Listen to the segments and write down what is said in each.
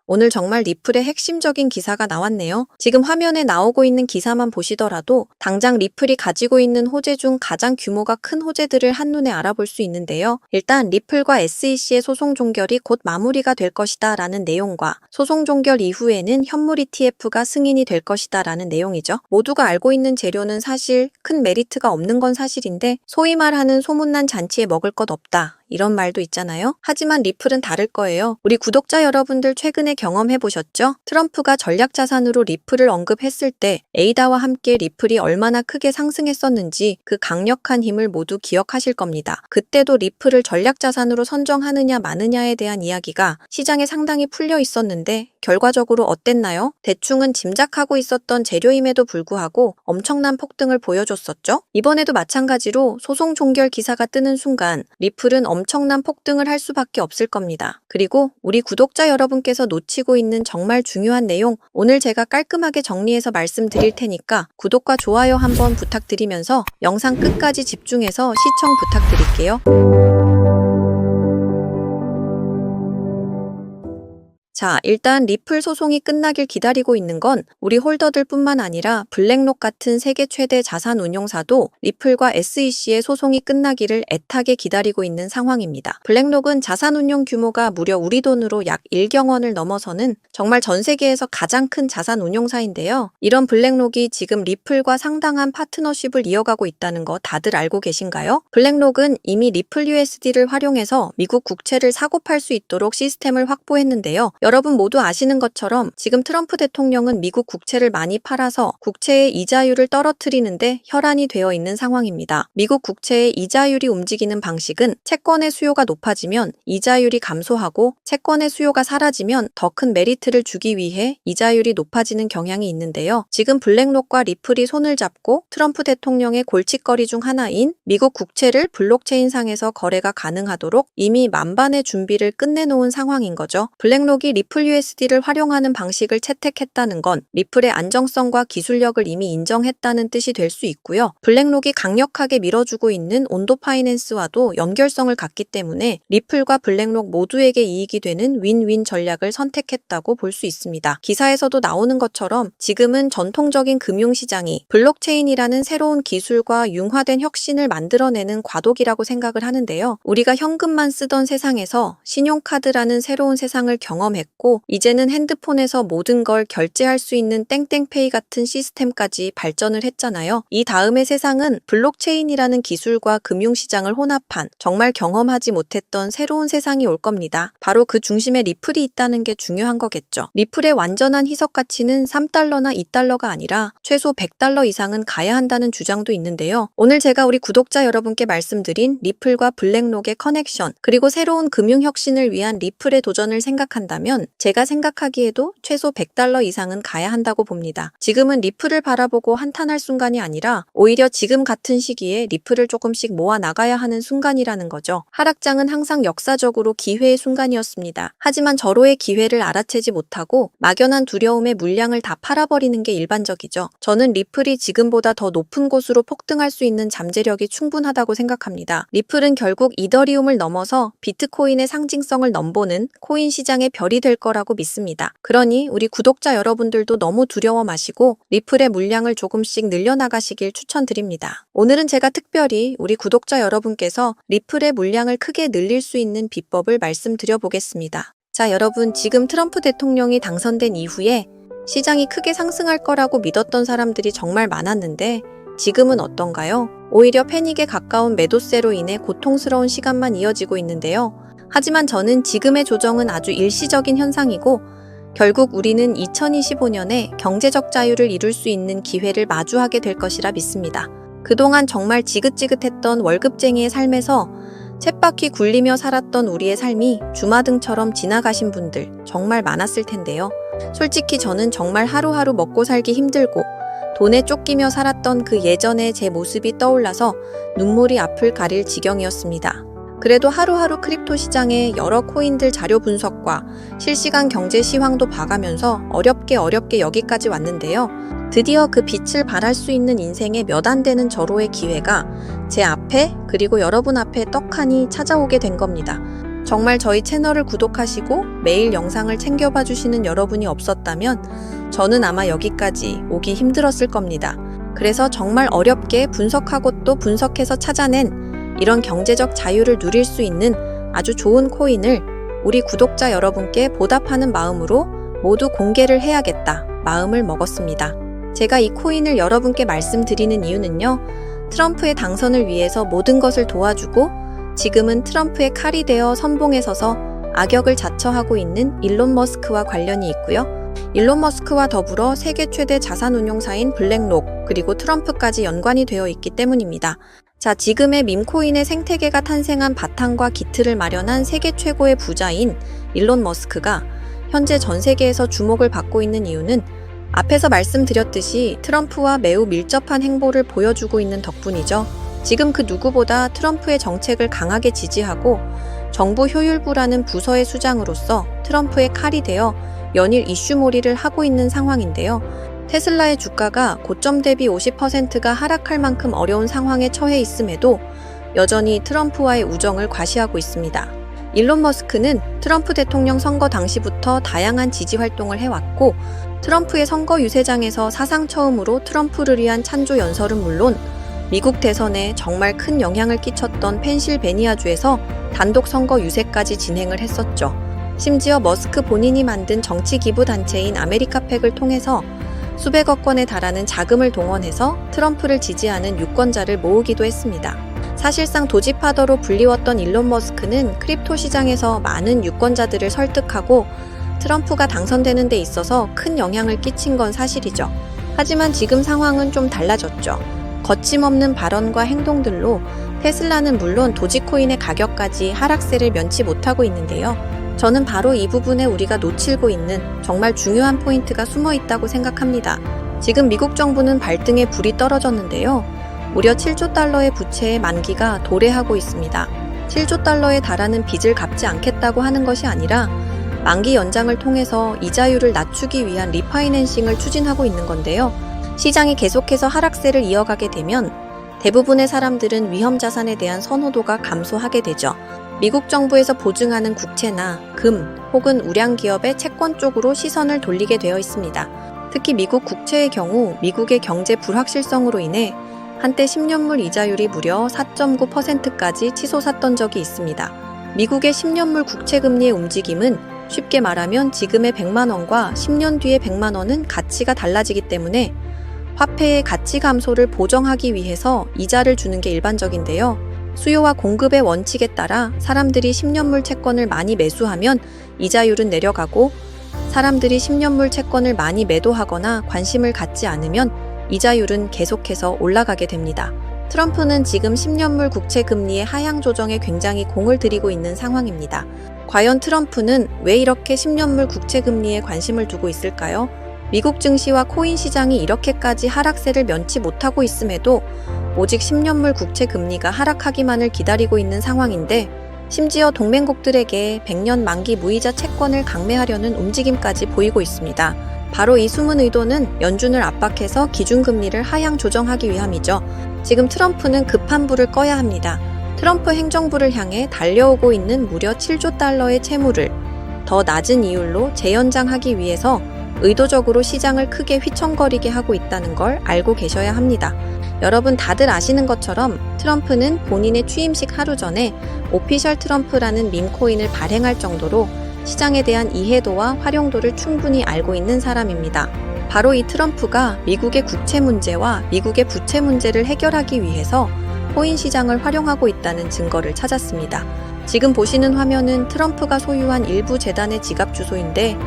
오늘 정말 리플의 핵심적인 기사가 나왔네요. 지금 화면에 나오고 있는 기사만 보시더라도 당장 리플이 가지고 있는 호재 중 가장 규모가 큰 호재들을 한눈에 알아볼 수 있는데요. 일단 리플과 SEC의 소송 종결이 곧 마무리가 될 것이다 라는 내용과 소송 종결 이후에는 현물 ETF가 승인이 될 것이다 라는 내용이죠. 모두가 알고 있는 재료는 사실 큰 메리트가 없는 건 사실인데 소위 말하는 소문난 잔치에 먹을 것 없다. 이런 말도 있잖아요. 하지만 리플은 다를 거예요. 우리 구독자 여러분들 최근에 경험해 보셨죠? 트럼프가 전략자산으로 리플을 언급했을 때 에이다와 함께 리플이 얼마나 크게 상승했었는지 그 강력한 힘을 모두 기억하실 겁니다. 그때도 리플을 전략자산으로 선정하느냐 마느냐에 대한 이야기가 시장에 상당히 풀려 있었는데 결과적으로 어땠나요? 대충은 짐작하고 있었던 재료임에도 불구하고 엄청난 폭등을 보여줬었죠? 이번에도 마찬가지로 소송 종결 기사가 뜨는 순간 리플은 엄청난 폭등을 할 수밖에 없을 겁니다. 그리고 우리 구독자 여러분께서 놓치고 있는 정말 중요한 내용 오늘 제가 깔끔하게 정리해서 말씀드릴 테니까 구독과 좋아요 한번 부탁드리면서 영상 끝까지 집중해서 시청 부탁드릴게요. 자, 일단 리플 소송이 끝나길 기다리고 있는 건 우리 홀더들 뿐만 아니라 블랙록 같은 세계 최대 자산 운용사도 리플과 SEC의 소송이 끝나기를 애타게 기다리고 있는 상황입니다. 블랙록은 자산 운용 규모가 무려 우리 돈으로 약 1경 원을 넘어서는 정말 전 세계에서 가장 큰 자산 운용사인데요. 이런 블랙록이 지금 리플과 상당한 파트너십을 이어가고 있다는 거 다들 알고 계신가요? 블랙록은 이미 리플 USD를 활용해서 미국 국채를 사고 팔 수 있도록 시스템을 확보했는데요. 여러분 모두 아시는 것처럼 지금 트럼프 대통령은 미국 국채를 많이 팔아서 국채의 이자율을 떨어뜨리는데 혈안이 되어 있는 상황입니다. 미국 국채의 이자율이 움직이는 방식은 채권의 수요가 높아지면 이자율이 감소하고 채권의 수요가 사라지면 더 큰 메리트를 주기 위해 이자율이 높아지는 경향이 있는데요. 지금 블랙록과 리플이 손을 잡고 트럼프 대통령의 골칫거리 중 하나인 미국 국채를 블록체인상에서 거래가 가능하도록 이미 만반의 준비를 끝내놓은 상황인 거죠. 블랙록이 리플 USD를 활용하는 방식을 채택했다는 건 리플의 안정성과 기술력을 이미 인정했다는 뜻이 될 수 있고요. 블랙록이 강력하게 밀어주고 있는 온도 파이낸스와도 연결성을 갖기 때문에 리플과 블랙록 모두에게 이익이 되는 윈윈 전략을 선택했다고 볼 수 있습니다. 기사에서도 나오는 것처럼 지금은 전통적인 금융시장이 블록체인이라는 새로운 기술과 융화된 혁신을 만들어내는 과도기라고 생각을 하는데요. 우리가 현금만 쓰던 세상에서 신용카드라는 새로운 세상을 경험했고 이제는 핸드폰에서 모든 걸 결제할 수 있는 땡땡페이 같은 시스템까지 발전을 했잖아요. 이 다음의 세상은 블록체인이라는 기술과 금융시장을 혼합한 정말 경험하지 못했던 새로운 세상이 올 겁니다. 바로 그 중심에 리플이 있다는 게 중요한 거겠죠. 리플의 완전한 희석 가치는 3달러나 2달러가 아니라 최소 100달러 이상은 가야 한다는 주장도 있는데요. 오늘 제가 우리 구독자 여러분께 말씀드린 리플과 블랙록의 커넥션 그리고 새로운 금융혁신을 위한 리플의 도전을 생각한다면 제가 생각하기에도 최소 100달러 이상은 가야 한다고 봅니다. 지금은 리플을 바라보고 한탄할 순간이 아니라 오히려 지금 같은 시기에 리플을 조금씩 모아 나가야 하는 순간이라는 거죠. 하락장은 항상 역사적으로 기회의 순간이었습니다. 하지만 절호의 기회를 알아채지 못하고 막연한 두려움에 물량을 다 팔아버리는 게 일반적이죠. 저는 리플이 지금보다 더 높은 곳으로 폭등할 수 있는 잠재력이 충분하다고 생각합니다. 리플은 결국 이더리움을 넘어서 비트코인의 상징성을 넘보는 코인 시장의 별이 될 거라고 믿습니다. 그러니 우리 구독자 여러분들도 너무 두려워 마시고 리플의 물량을 조금씩 늘려나가시길 추천드립니다. 오늘은 제가 특별히 우리 구독자 여러분께서 리플의 물량을 크게 늘릴 수 있는 비법을 말씀드려 보겠습니다. 자, 여러분 지금 트럼프 대통령이 당선된 이후에 시장이 크게 상승할 거라고 믿었던 사람들이 정말 많았는데 지금은 어떤가요? 오히려 패닉에 가까운 매도세로 인해 고통스러운 시간만 이어지고 있는데요. 하지만 저는 지금의 조정은 아주 일시적인 현상이고 결국 우리는 2025년에 경제적 자유를 이룰 수 있는 기회를 마주하게 될 것이라 믿습니다. 그동안 정말 지긋지긋했던 월급쟁이의 삶에서 쳇바퀴 굴리며 살았던 우리의 삶이 주마등처럼 지나가신 분들 정말 많았을 텐데요. 솔직히 저는 정말 하루하루 먹고 살기 힘들고 돈에 쫓기며 살았던 그 예전의 제 모습이 떠올라서 눈물이 앞을 가릴 지경이었습니다. 그래도 하루하루 크립토 시장의 여러 코인들 자료 분석과 실시간 경제 시황도 봐가면서 어렵게 여기까지 왔는데요. 드디어 그 빛을 발할 수 있는 인생의 몇 안 되는 절호의 기회가 제 앞에 그리고 여러분 앞에 떡하니 찾아오게 된 겁니다. 정말 저희 채널을 구독하시고 매일 영상을 챙겨봐 주시는 여러분이 없었다면 저는 아마 여기까지 오기 힘들었을 겁니다. 그래서 정말 어렵게 분석하고 또 분석해서 찾아낸 이런 경제적 자유를 누릴 수 있는 아주 좋은 코인을 우리 구독자 여러분께 보답하는 마음으로 모두 공개를 해야겠다 마음을 먹었습니다. 제가 이 코인을 여러분께 말씀드리는 이유는요. 트럼프의 당선을 위해서 모든 것을 도와주고 지금은 트럼프의 칼이 되어 선봉에 서서 악역을 자처하고 있는 일론 머스크와 관련이 있고요. 일론 머스크와 더불어 세계 최대 자산운용사인 블랙록 그리고 트럼프까지 연관이 되어 있기 때문입니다. 자, 지금의 밈코인의 생태계가 탄생한 바탕과 기틀을 마련한 세계 최고의 부자인 일론 머스크가 현재 전 세계에서 주목을 받고 있는 이유는 앞에서 말씀드렸듯이 트럼프와 매우 밀접한 행보를 보여주고 있는 덕분이죠. 지금 그 누구보다 트럼프의 정책을 강하게 지지하고 정부 효율부라는 부서의 수장으로서 트럼프의 칼이 되어 연일 이슈몰이를 하고 있는 상황인데요. 테슬라의 주가가 고점 대비 50%가 하락할 만큼 어려운 상황에 처해 있음에도 여전히 트럼프와의 우정을 과시하고 있습니다. 일론 머스크는 트럼프 대통령 선거 당시부터 다양한 지지 활동을 해왔고 트럼프의 선거 유세장에서 사상 처음으로 트럼프를 위한 찬조 연설은 물론 미국 대선에 정말 큰 영향을 끼쳤던 펜실베니아주에서 단독 선거 유세까지 진행을 했었죠. 심지어 머스크 본인이 만든 정치 기부 단체인 아메리카팩을 통해서 수백억 원에 달하는 자금을 동원해서 트럼프를 지지하는 유권자를 모으기도 했습니다. 사실상 도지파더로 불리웠던 일론 머스크는 크립토 시장에서 많은 유권자들을 설득하고 트럼프가 당선되는 데 있어서 큰 영향을 끼친 건 사실이죠. 하지만 지금 상황은 좀 달라졌죠. 거침없는 발언과 행동들로 테슬라는 물론 도지코인의 가격까지 하락세를 면치 못하고 있는데요. 저는 바로 이 부분에 우리가 놓치고 있는 정말 중요한 포인트가 숨어 있다고 생각합니다. 지금 미국 정부는 발등에 불이 떨어졌는데요. 무려 7조 달러의 부채의 만기가 도래하고 있습니다. 7조 달러에 달하는 빚을 갚지 않겠다고 하는 것이 아니라 만기 연장을 통해서 이자율을 낮추기 위한 리파이낸싱을 추진하고 있는 건데요. 시장이 계속해서 하락세를 이어가게 되면 대부분의 사람들은 위험 자산에 대한 선호도가 감소하게 되죠. 미국 정부에서 보증하는 국채나 금 혹은 우량 기업의 채권 쪽으로 시선을 돌리게 되어 있습니다. 특히 미국 국채의 경우 미국의 경제 불확실성으로 인해 한때 10년물 이자율이 무려 4.9%까지 치솟았던 적이 있습니다. 미국의 10년물 국채 금리의 움직임은 쉽게 말하면 지금의 100만 원과 10년 뒤의 100만 원은 가치가 달라지기 때문에 화폐의 가치 감소를 보정하기 위해서 이자를 주는 게 일반적인데요. 수요와 공급의 원칙에 따라 사람들이 10년물 채권을 많이 매수하면 이자율은 내려가고 사람들이 10년물 채권을 많이 매도하거나 관심을 갖지 않으면 이자율은 계속해서 올라가게 됩니다. 트럼프는 지금 10년물 국채 금리의 하향 조정에 굉장히 공을 들이고 있는 상황입니다. 과연 트럼프는 왜 이렇게 10년물 국채 금리에 관심을 두고 있을까요? 미국 증시와 코인 시장이 이렇게까지 하락세를 면치 못하고 있음에도 오직 10년물 국채 금리가 하락하기만을 기다리고 있는 상황인데 심지어 동맹국들에게 100년 만기 무이자 채권을 강매하려는 움직임까지 보이고 있습니다. 바로 이 숨은 의도는 연준을 압박해서 기준금리를 하향 조정하기 위함이죠. 지금 트럼프는 급한 불을 꺼야 합니다. 트럼프 행정부를 향해 달려오고 있는 무려 7조 달러의 채무를 더 낮은 이율로 재연장하기 위해서 의도적으로 시장을 크게 휘청거리게 하고 있다는 걸 알고 계셔야 합니다. 여러분 다들 아시는 것처럼 트럼프는 본인의 취임식 하루 전에 오피셜 트럼프라는 밈코인을 발행할 정도로 시장에 대한 이해도와 활용도를 충분히 알고 있는 사람입니다. 바로 이 트럼프가 미국의 국채 문제와 미국의 부채 문제를 해결하기 위해서 코인 시장을 활용하고 있다는 증거를 찾았습니다. 지금 보시는 화면은 트럼프가 소유한 일부 재단의 지갑 주소인데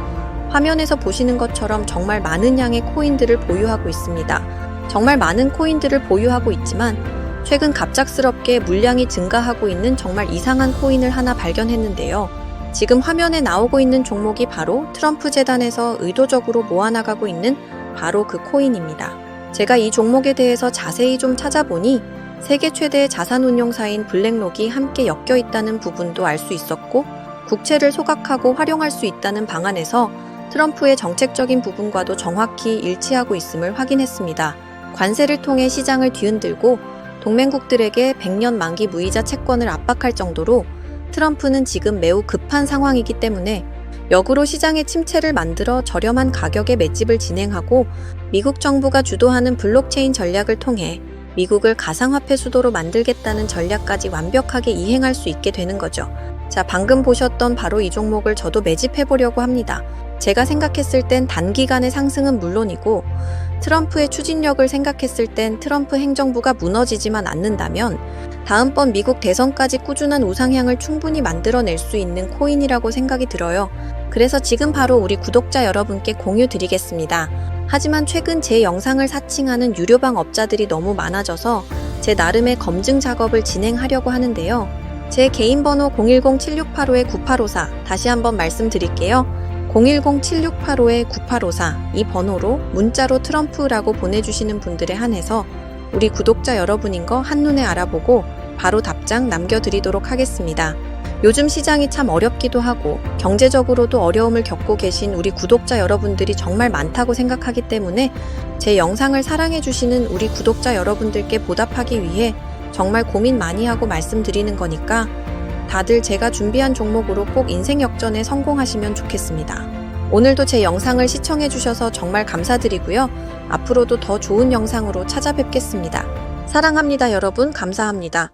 화면에서 보시는 것처럼 정말 많은 양의 코인들을 보유하고 있습니다. 정말 많은 코인들을 보유하고 있지만 최근 갑작스럽게 물량이 증가하고 있는 정말 이상한 코인을 하나 발견했는데요. 지금 화면에 나오고 있는 종목이 바로 트럼프 재단에서 의도적으로 모아나가고 있는 바로 그 코인입니다. 제가 이 종목에 대해서 자세히 좀 찾아보니 세계 최대의 자산운용사인 블랙록이 함께 엮여 있다는 부분도 알 수 있었고 국채를 소각하고 활용할 수 있다는 방안에서 트럼프의 정책적인 부분과도 정확히 일치하고 있음을 확인했습니다. 관세를 통해 시장을 뒤흔들고 동맹국들에게 100년 만기 무이자 채권을 압박할 정도로 트럼프는 지금 매우 급한 상황이기 때문에 역으로 시장의 침체를 만들어 저렴한 가격에 맷집을 진행하고 미국 정부가 주도하는 블록체인 전략을 통해 미국을 가상화폐 수도로 만들겠다는 전략까지 완벽하게 이행할 수 있게 되는 거죠. 자, 방금 보셨던 바로 이 종목을 저도 매집해 보려고 합니다. 제가 생각했을 땐 단기간의 상승은 물론이고 트럼프의 추진력을 생각했을 땐 트럼프 행정부가 무너지지만 않는다면 다음번 미국 대선까지 꾸준한 우상향을 충분히 만들어낼 수 있는 코인이라고 생각이 들어요. 그래서 지금 바로 우리 구독자 여러분께 공유 드리겠습니다. 하지만 최근 제 영상을 사칭하는 유료방 업자들이 너무 많아져서 제 나름의 검증 작업을 진행하려고 하는데요. 제 개인 번호 010-7685-9854 다시 한번 말씀드릴게요. 010-7685-9854 이 번호로 문자로 트럼프라고 보내주시는 분들에 한해서 우리 구독자 여러분인 거 한눈에 알아보고 바로 답장 남겨드리도록 하겠습니다. 요즘 시장이 참 어렵기도 하고 경제적으로도 어려움을 겪고 계신 우리 구독자 여러분들이 정말 많다고 생각하기 때문에 제 영상을 사랑해주시는 우리 구독자 여러분들께 보답하기 위해 정말 고민 많이 하고 말씀드리는 거니까 다들 제가 준비한 종목으로 꼭 인생 역전에 성공하시면 좋겠습니다. 오늘도 제 영상을 시청해주셔서 정말 감사드리고요. 앞으로도 더 좋은 영상으로 찾아뵙겠습니다. 사랑합니다, 여러분. 감사합니다.